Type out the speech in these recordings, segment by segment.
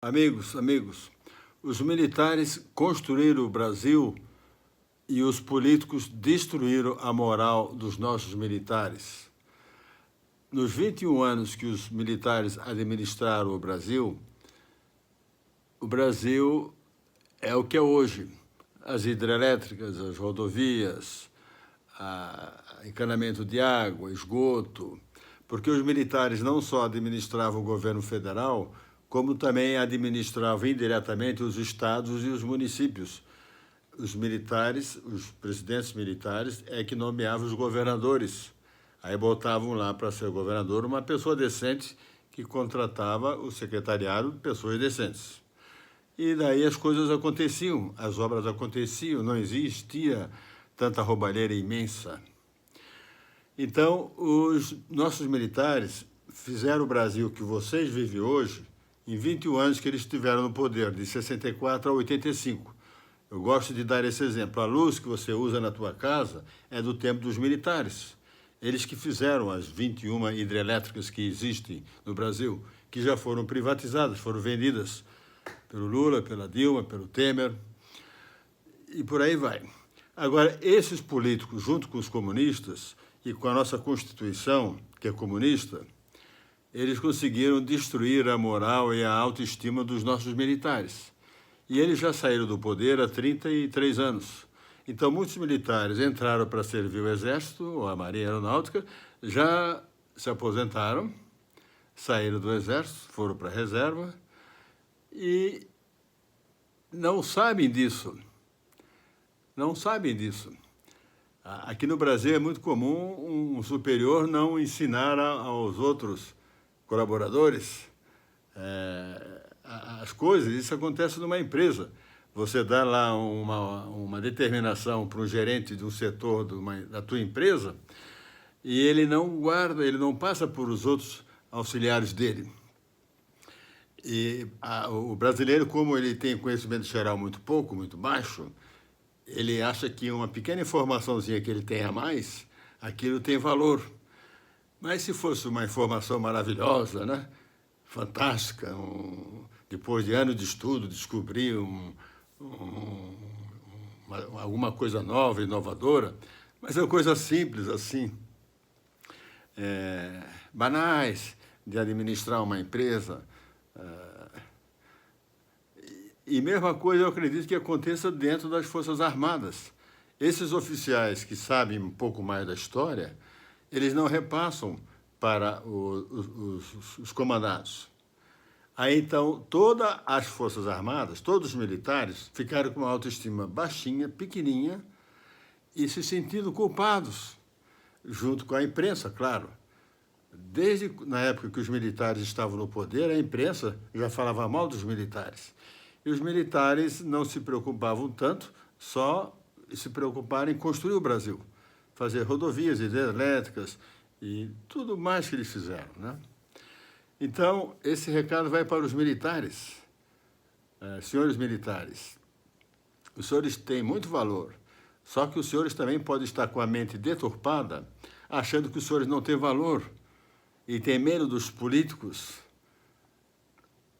Amigos, os militares construíram o Brasil e os políticos destruíram a moral dos nossos militares. Nos 21 anos que os militares administraram o Brasil é o que é hoje. As hidrelétricas, as rodovias, encanamento de água, esgoto, porque os militares não só administravam o governo federal, como também administravam indiretamente os estados e os municípios. Os militares, os presidentes militares, é que nomeavam os governadores. Aí botavam lá para ser governador uma pessoa decente que contratava o secretariado de pessoas decentes. E daí as coisas aconteciam, as obras aconteciam, não existia tanta roubalheira imensa. Então, os nossos militares fizeram o Brasil que vocês vivem hoje em 21 anos que eles estiveram no poder, de 64 a 85. Eu gosto de dar esse exemplo. A luz que você usa na tua casa é do tempo dos militares. Eles que fizeram as 21 hidrelétricas que existem no Brasil, que já foram privatizadas, foram vendidas pelo Lula, pela Dilma, pelo Temer, e por aí vai. Agora, esses políticos, junto com os comunistas e com a nossa Constituição, que é comunista, eles conseguiram destruir a moral e a autoestima dos nossos militares. E eles já saíram do poder há 33 anos. Então, muitos militares entraram para servir o Exército ou a Marinha Aeronáutica, já se aposentaram, saíram do Exército, foram para a reserva e não sabem disso. Não sabem disso. Aqui no Brasil é muito comum um superior não ensinar aos outros colaboradores as coisas. Isso acontece numa empresa. Você dá lá uma determinação para um gerente de um setor da tua empresa e ele não guarda, ele não passa por os outros auxiliares dele. E o brasileiro, como ele tem conhecimento geral muito pouco, muito baixo, ele acha que uma pequena informaçãozinha que ele tem a mais, aquilo tem valor. Mas se fosse uma informação maravilhosa, né? Fantástica, depois de anos de estudo, descobrir alguma coisa nova, inovadora, mas é uma coisa simples assim, banais, de administrar uma empresa. E mesma coisa eu acredito que aconteça dentro das Forças Armadas. Esses oficiais que sabem um pouco mais da história, eles não repassam para os comandados. Aí, então, todas as Forças Armadas, todos os militares, ficaram com uma autoestima baixinha, pequenininha, e se sentindo culpados, junto com a imprensa, claro. Desde na época que os militares estavam no poder, a imprensa já falava mal dos militares. E os militares não se preocupavam tanto, só se preocuparam em construir o Brasil, fazer rodovias hidrelétricas e tudo mais que eles fizeram, né? Então, esse recado vai para os militares. Senhores militares, os senhores têm muito valor, só que os senhores também podem estar com a mente deturpada, achando que os senhores não têm valor e têm medo dos políticos.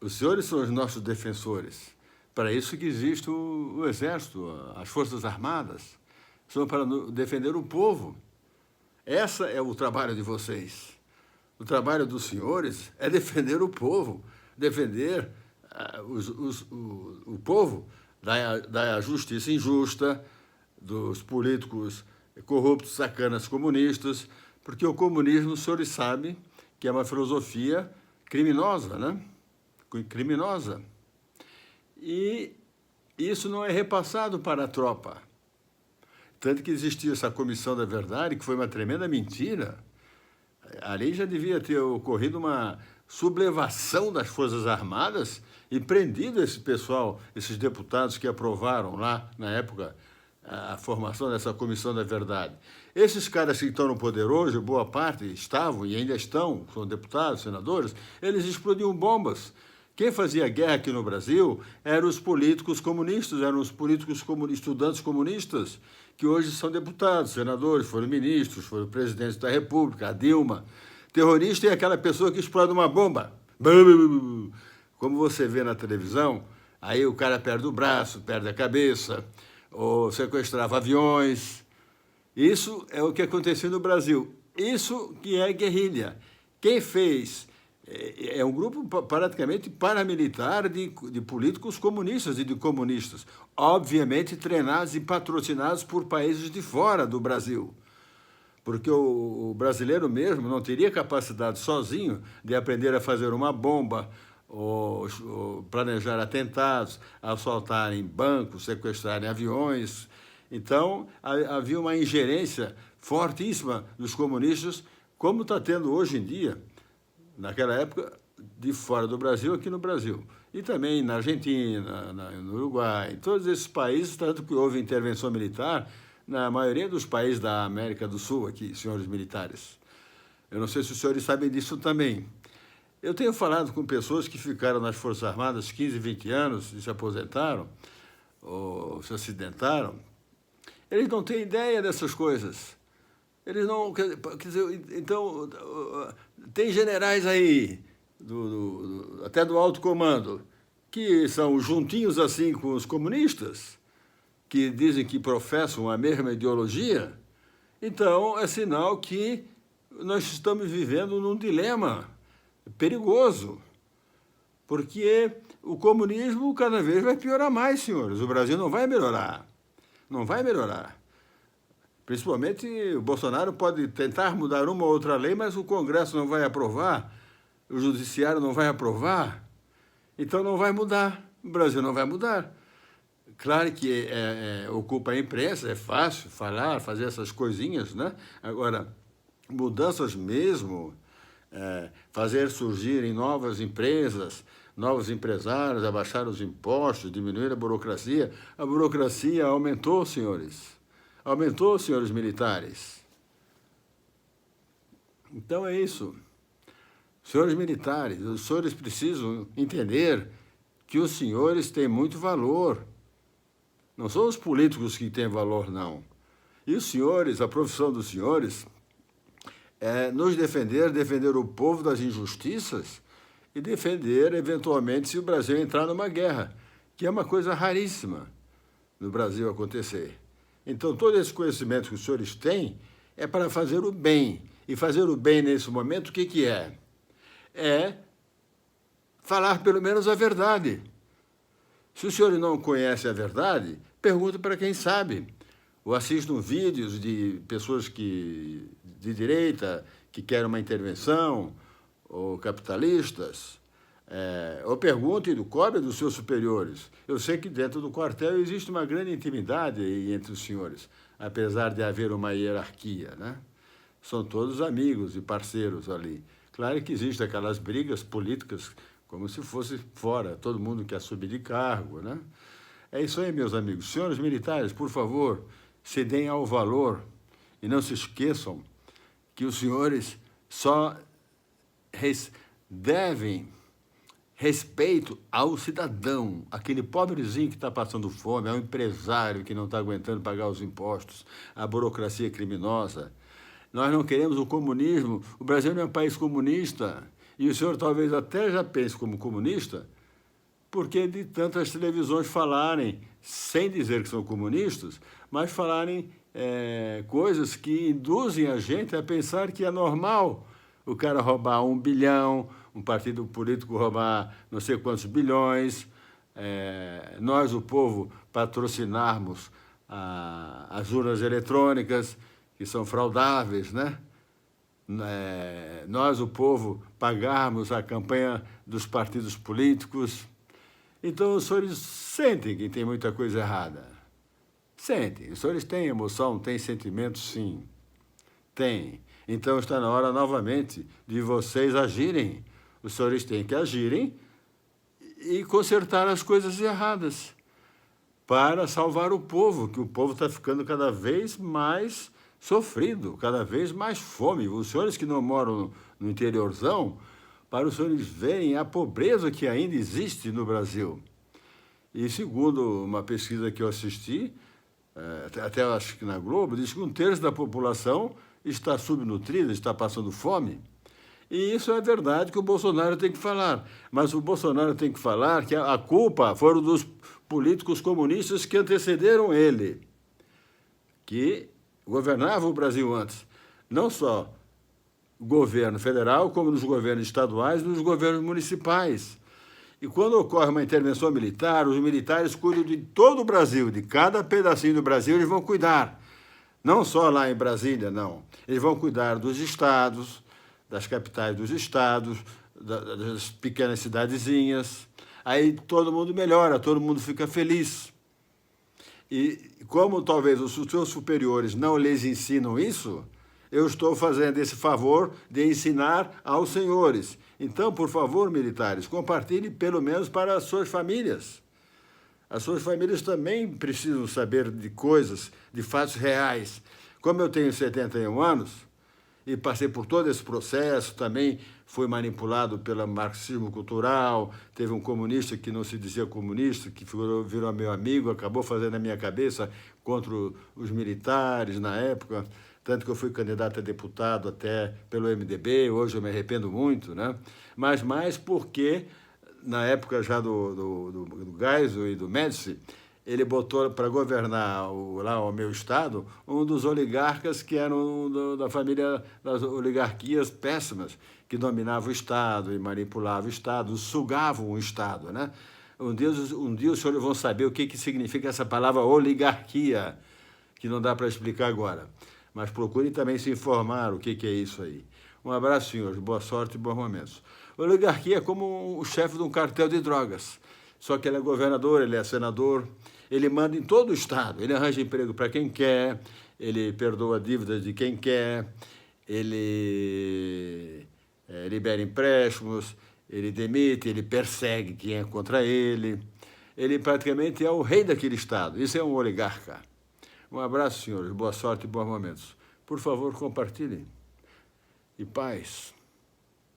Os senhores são os nossos defensores. Para isso que existe o Exército, as Forças Armadas. São para defender o povo. Esse é o trabalho de vocês. O trabalho dos senhores é defender o povo, defender o povo da justiça injusta, dos políticos corruptos, sacanas, comunistas, porque o comunismo, os senhores sabem que é uma filosofia criminosa, né? Criminosa. E isso não é repassado para a tropa. Tanto que existia essa Comissão da Verdade, que foi uma tremenda mentira. Ali já devia ter ocorrido uma sublevação das Forças Armadas e prendido esse pessoal, esses deputados que aprovaram lá, na época, a formação dessa Comissão da Verdade. Esses caras que estão no poder hoje, boa parte estavam e ainda estão, são deputados, senadores, eles explodiam bombas. Quem fazia guerra aqui no Brasil eram os políticos comunistas, eram os políticos estudantes comunistas, que hoje são deputados, senadores, foram ministros, foram presidentes da República, a Dilma. Terrorista é aquela pessoa que explode uma bomba, como você vê na televisão, aí o cara perde o braço, perde a cabeça, ou sequestrava aviões. Isso é o que aconteceu no Brasil. Isso que é guerrilha. Quem fez é um grupo praticamente paramilitar de políticos comunistas e de comunistas, obviamente treinados e patrocinados por países de fora do Brasil. Porque o brasileiro mesmo não teria capacidade sozinho de aprender a fazer uma bomba, ou planejar atentados, assaltarem bancos, sequestrarem aviões. Então, havia uma ingerência fortíssima dos comunistas, como está tendo hoje em dia, naquela época, de fora do Brasil, aqui no Brasil. E também na Argentina, no Uruguai, em todos esses países, tanto que houve intervenção militar na maioria dos países da América do Sul, aqui, senhores militares. Eu não sei se os senhores sabem disso também. Eu tenho falado com pessoas que ficaram nas Forças Armadas 15, 20 anos e se aposentaram, ou se acidentaram. Eles não têm ideia dessas coisas. Eles não... Quer dizer, então, tem generais aí, até do alto comando, que são juntinhos assim com os comunistas, que dizem que professam a mesma ideologia. Então, é sinal que nós estamos vivendo num dilema perigoso, porque o comunismo cada vez vai piorar mais, senhores. O Brasil não vai melhorar. Não vai melhorar. Principalmente, o Bolsonaro pode tentar mudar uma ou outra lei, mas o Congresso não vai aprovar, o Judiciário não vai aprovar, então não vai mudar. O Brasil não vai mudar. Claro que ocupa a imprensa, é fácil falar, fazer essas coisinhas, né? Agora, mudanças mesmo, fazer surgirem novas empresas, novos empresários, abaixar os impostos, diminuir a burocracia. A burocracia aumentou, senhores. Aumentou, senhores militares. Então é isso. Senhores militares, os senhores precisam entender que os senhores têm muito valor. Não são os políticos que têm valor, não. E os senhores, a profissão dos senhores, é nos defender o povo das injustiças e defender, eventualmente, se o Brasil entrar numa guerra, que é uma coisa raríssima no Brasil acontecer. Então, todo esse conhecimento que os senhores têm é para fazer o bem. E fazer o bem nesse momento, o que é? É falar pelo menos a verdade. Se os senhores não conhecem a verdade, pergunta para quem sabe. Ou assistam vídeos de pessoas de direita que querem uma intervenção, ou capitalistas, ou perguntem do cobre dos seus superiores. Eu sei que dentro do quartel existe uma grande intimidade entre os senhores, apesar de haver uma hierarquia, né? São todos amigos e parceiros ali. Claro que existem aquelas brigas políticas, como se fosse fora, todo mundo quer subir de cargo, né? É isso aí, meus amigos. Senhores militares, por favor, se deem ao valor e não se esqueçam que os senhores só devem respeito ao cidadão, aquele pobrezinho que está passando fome, ao empresário que não está aguentando pagar os impostos, a burocracia criminosa. Nós não queremos o comunismo. O Brasil não é um país comunista. E o senhor talvez até já pense como comunista, porque de tantas televisões falarem, sem dizer que são comunistas, mas falarem coisas que induzem a gente a pensar que é normal o cara roubar 1 bilhão, um partido político roubar não sei quantos bilhões, nós, o povo, patrocinarmos as urnas eletrônicas, que são fraudáveis, né? Nós, o povo, pagarmos a campanha dos partidos políticos. Então, os senhores sentem que tem muita coisa errada. Sentem. Os senhores têm emoção, têm sentimentos, sim. Tem. Então, está na hora, novamente, de vocês agirem. Os senhores têm que agirem e consertar as coisas erradas para salvar o povo, que o povo está ficando cada vez mais sofrido, cada vez mais fome. Os senhores que não moram no interiorzão, para os senhores verem a pobreza que ainda existe no Brasil. E segundo uma pesquisa que eu assisti, até acho que na Globo, diz que 1/3 da população está subnutrida, está passando fome. E isso é verdade que o Bolsonaro tem que falar. Mas o Bolsonaro tem que falar que a culpa foram dos políticos comunistas que antecederam ele, que governavam o Brasil antes. Não só o governo federal, como nos governos estaduais e nos governos municipais. E quando ocorre uma intervenção militar, os militares cuidam de todo o Brasil, de cada pedacinho do Brasil eles vão cuidar. Não só lá em Brasília, não. Eles vão cuidar dos estados, das capitais dos estados, das pequenas cidadezinhas. Aí todo mundo melhora, todo mundo fica feliz. E como talvez os seus superiores não lhes ensinam isso, eu estou fazendo esse favor de ensinar aos senhores. Então, por favor, militares, compartilhem pelo menos para as suas famílias. As suas famílias também precisam saber de coisas, de fatos reais. Como eu tenho 71 anos e passei por todo esse processo, também fui manipulado pelo marxismo cultural, teve um comunista que não se dizia comunista, que virou meu amigo, acabou fazendo a minha cabeça contra os militares na época, tanto que eu fui candidato a deputado até pelo MDB, hoje eu me arrependo muito, né? Mas mais porque, na época já do Geisel e do Médici, ele botou para governar lá o meu estado um dos oligarcas que eram da família das oligarquias péssimas, que dominava o estado e manipulava o estado, sugavam o estado, né? Um dia os senhores vão saber o que significa essa palavra oligarquia, que não dá para explicar agora. Mas procurem também se informar o que é isso aí. Um abraço, senhores. Boa sorte e bons momentos. A oligarquia é como o chefe de um cartel de drogas. Só que ele é governador, ele é senador, ele manda em todo o estado. Ele arranja emprego para quem quer, ele perdoa dívidas de quem quer, ele libera empréstimos, ele demite, ele persegue quem é contra ele. Ele praticamente é o rei daquele estado. Isso é um oligarca. Um abraço, senhores. Boa sorte e bons momentos. Por favor, compartilhem. E paz.